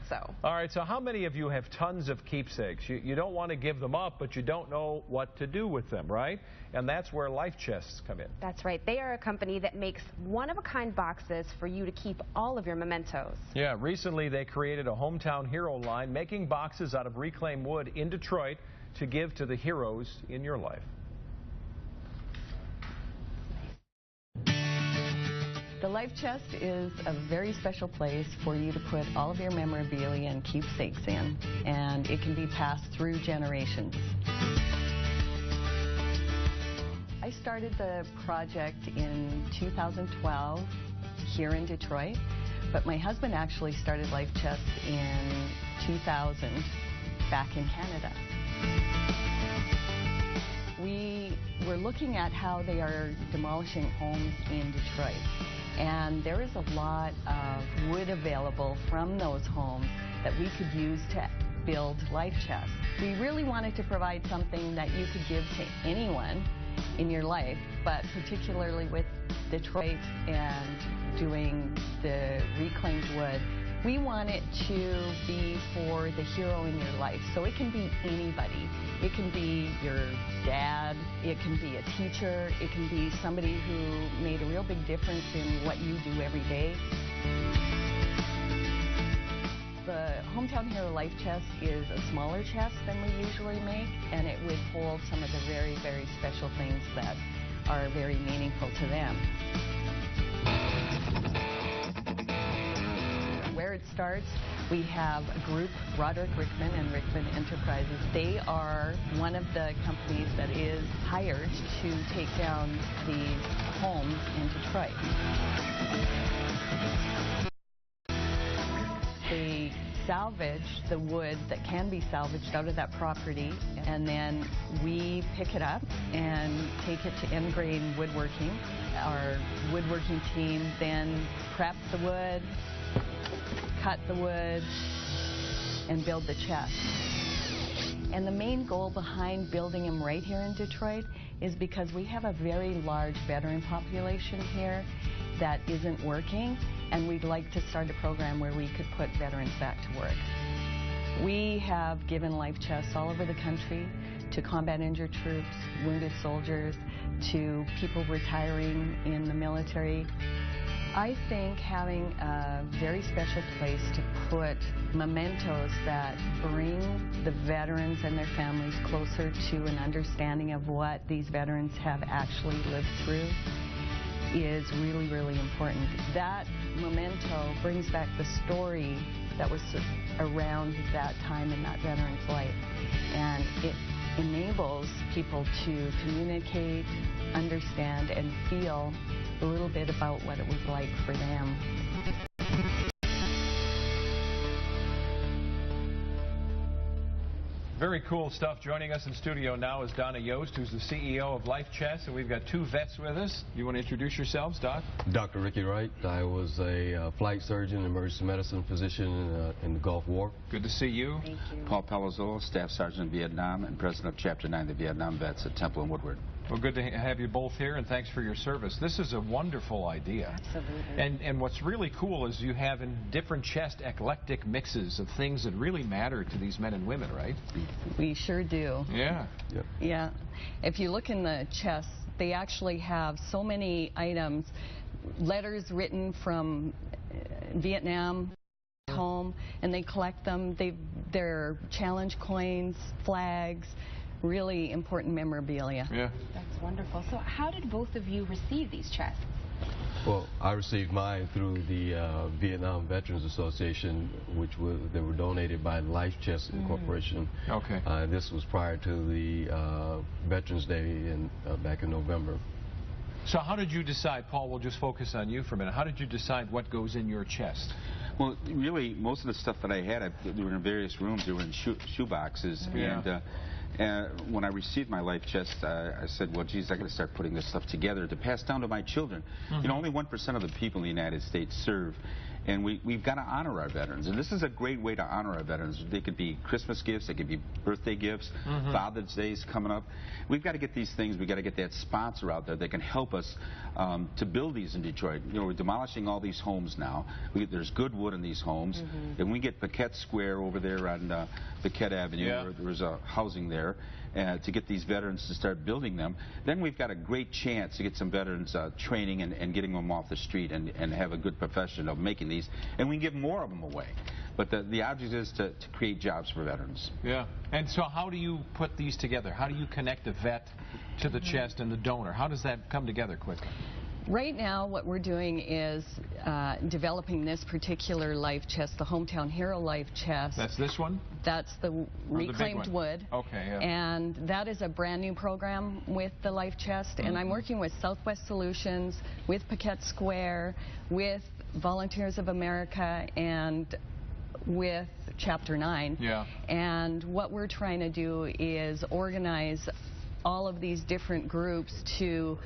So. All right, so how many of you have tons of keepsakes? You don't want to give them up, but you don't know what to do with them, right? And that's where Life Chests come in. That's right. They are a company that makes one-of-a-kind boxes for you to keep all of your mementos. Yeah, recently they created a hometown hero line, making boxes out of reclaimed wood in Detroit to give to the heroes in your life. The Life Chest is a very special place for you to put all of your memorabilia and keepsakes in, and it can be passed through generations. I started the project in 2012 here in Detroit, but my husband actually started Life Chest in 2000 back in Canada. We were looking at how they are demolishing homes in Detroit. And there is a lot of wood available from those homes that we could use to build Life Chests. We really wanted to provide something that you could give to anyone in your life, but particularly with Detroit and doing the reclaimed wood, we want it to be for the hero in your life. So it can be anybody. It can be your dad, it can be a teacher, it can be somebody who made a real big difference in what you do every day. The Hometown Hero Life Chest is a smaller chest than we usually make, and it would hold some of the very, very special things that are very meaningful to them. Where it starts, we have a group, Roderick Rickman and Rickman Enterprises. They are one of the companies that is hired to take down these homes in Detroit. They salvage the wood that can be salvaged out of that property, and then we pick it up and take it to end grain woodworking. Our woodworking team then preps the wood, cut the wood, and build the chest. And the main goal behind building them right here in Detroit is because we have a very large veteran population here that isn't working, and we'd like to start a program where we could put veterans back to work. We have given Life Chests all over the country to combat injured troops, wounded soldiers, to people retiring in the military. I think having a very special place to put mementos that bring the veterans and their families closer to an understanding of what these veterans have actually lived through is really, really important. That memento brings back the story that was around that time in that veteran's life, and it enables people to communicate, understand, and feel a little bit about what it was like for them. Very cool stuff. Joining us in studio now is Donna Yost, who's the CEO of Life Chests, and we've got two vets with us. You want to introduce yourselves, Doc? Dr. Ricky Wright. I was a flight surgeon, emergency medicine physician in the Gulf War. Good to see you. Thank you. Paul Palazzolo, Staff Sergeant in Vietnam and President of Chapter 9 of the Vietnam Vets at Temple and Woodward. Well, good to have you both here, and thanks for your service. This is a wonderful idea. Absolutely. And what's really cool is you have in different chest eclectic mixes of things that really matter to these men and women, right? We sure do. Yeah. Yep. Yeah. If you look in the chests, they actually have so many items, letters written from Vietnam home, and they collect them. They're challenge coins, flags, really important memorabilia. Yeah. That's wonderful. So how did both of you receive these chests? Well, I received mine through the Vietnam Veterans Association, they were donated by Life Chest Incorporation. Okay. This was prior to the Veterans Day back in November. So how did you decide, Paul, we'll just focus on you for a minute. How did you decide what goes in your chest? Well, really, most of the stuff that I had, they were in various rooms. They were in shoe boxes. Yeah. And when I received my Life Chest, I said, well, geez, I got to start putting this stuff together to pass down to my children. You know, only 1% of the people in the United States serve. And we've got to honor our veterans. And this is a great way to honor our veterans. They could be Christmas gifts, they could be birthday gifts, Father's Day's coming up. We've got to get these things, we've got to get that sponsor out there that can help us to build these in Detroit. You know, we're demolishing all these homes now. There's good wood in these homes. And we get Paquette Square over there on Paquette Avenue, where there's a housing there, to get these veterans to start building them. Then we've got a great chance to get some veterans training and getting them off the street and have a good profession of making these. And we can give more of them away. But the object is to create jobs for veterans. Yeah. And so how do you put these together? How do you connect the vet to the chest and the donor? How does that come together quickly? Right now, what we're doing is developing this particular life chest, the Hometown Hero Life Chest. That's this one? That's the reclaimed wood. Okay, yeah. And that is a brand new program with the Life Chest. And I'm working with Southwest Solutions, with Paquette Square, with Volunteers of America, and with Chapter 9. Yeah. And what we're trying to do is organize all of these different groups to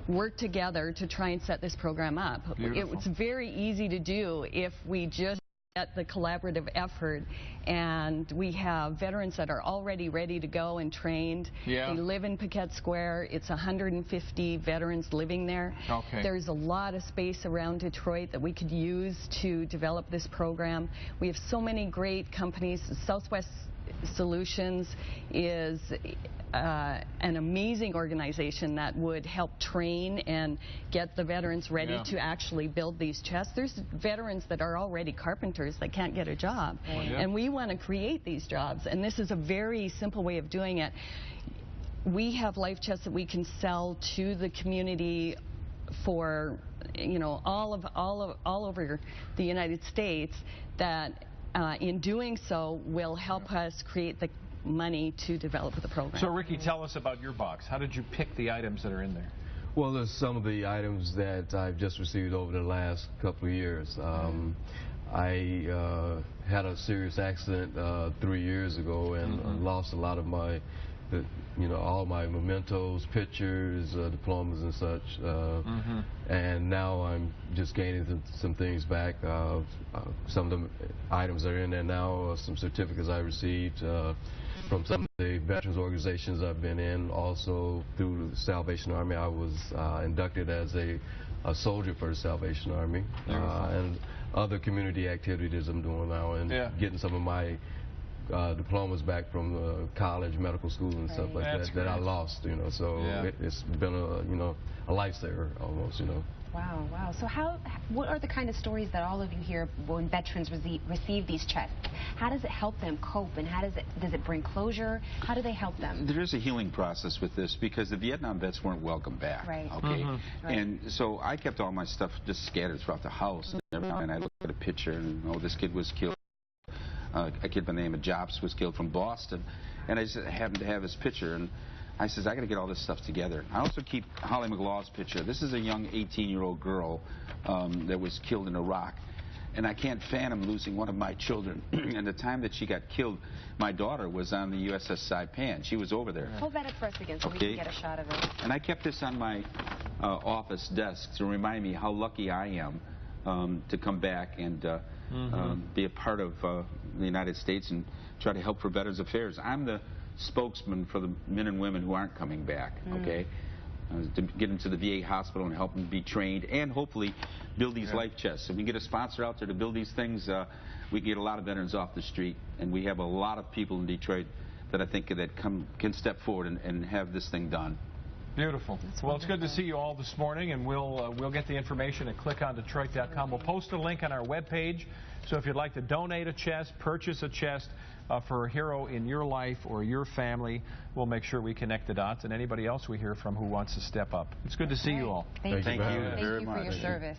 work together to try and set this program up. Beautiful. It's very easy to do if we just get the collaborative effort, and we have veterans that are already ready to go and trained. Yeah. They live in Paquette Square. It's 150 veterans living there. Okay. There's a lot of space around Detroit that we could use to develop this program. We have so many great companies. Southwest Solutions is an amazing organization that would help train and get the veterans ready to actually build these chests. There's veterans that are already carpenters that can't get a job, and we want to create these jobs, and this is a very simple way of doing it. We have life chests that we can sell to the community for, you know, all over the United States, that in doing so will help us create the money to develop the program. So Ricky, tell us about your box. How did you pick the items that are in there? Well, there's some of the items that I've just received over the last couple of years. I had a serious accident 3 years ago and lost a lot of my, all my mementos, pictures, diplomas and such. And now I'm just gaining some things back. Some of the items that are in there now, some certificates I received from some of the veterans organizations I've been in. Also through the Salvation Army, I was inducted as a soldier for the Salvation Army. And other community activities I'm doing now, and getting some of my diplomas back from college, medical school, and stuff like that I lost, So it's been a lifesaver almost, Wow, wow. So what are the kind of stories that all of you hear when veterans receive these chests? How does it help them cope, and how does it bring closure? How do they help them? There is a healing process with this, because the Vietnam vets weren't welcome back. Right. Okay. And so I kept all my stuff just scattered throughout the house. And I looked at a picture, and this kid was killed. A kid by the name of Jobs was killed from Boston, and I just happened to have his picture, and I says, I got to get all this stuff together. I also keep Holly McLaw's picture. This is a young 18-year-old girl that was killed in Iraq, and I can't fathom losing one of my children. And the time that she got killed, my daughter was on the USS Saipan. She was over there. Hold that up for us again so we can get a shot of it. And I kept this on my office desk to remind me how lucky I am to come back and be a part of the United States and try to help for Veterans Affairs. I'm the spokesman for the men and women who aren't coming back, okay? To get into the VA hospital and help them be trained, and hopefully build these life chests. If we get a sponsor out there to build these things, we can get a lot of veterans off the street, and we have a lot of people in Detroit that I think that can step forward and have this thing done. Beautiful. Well, it's good to see you all this morning, and we'll get the information at clickondetroit.com. We'll post a link on our webpage, so if you'd like to donate a chest, purchase a chest for a hero in your life or your family, we'll make sure we connect the dots, and anybody else we hear from who wants to step up. It's good to see you all. Thank you very much. Thank you for your service.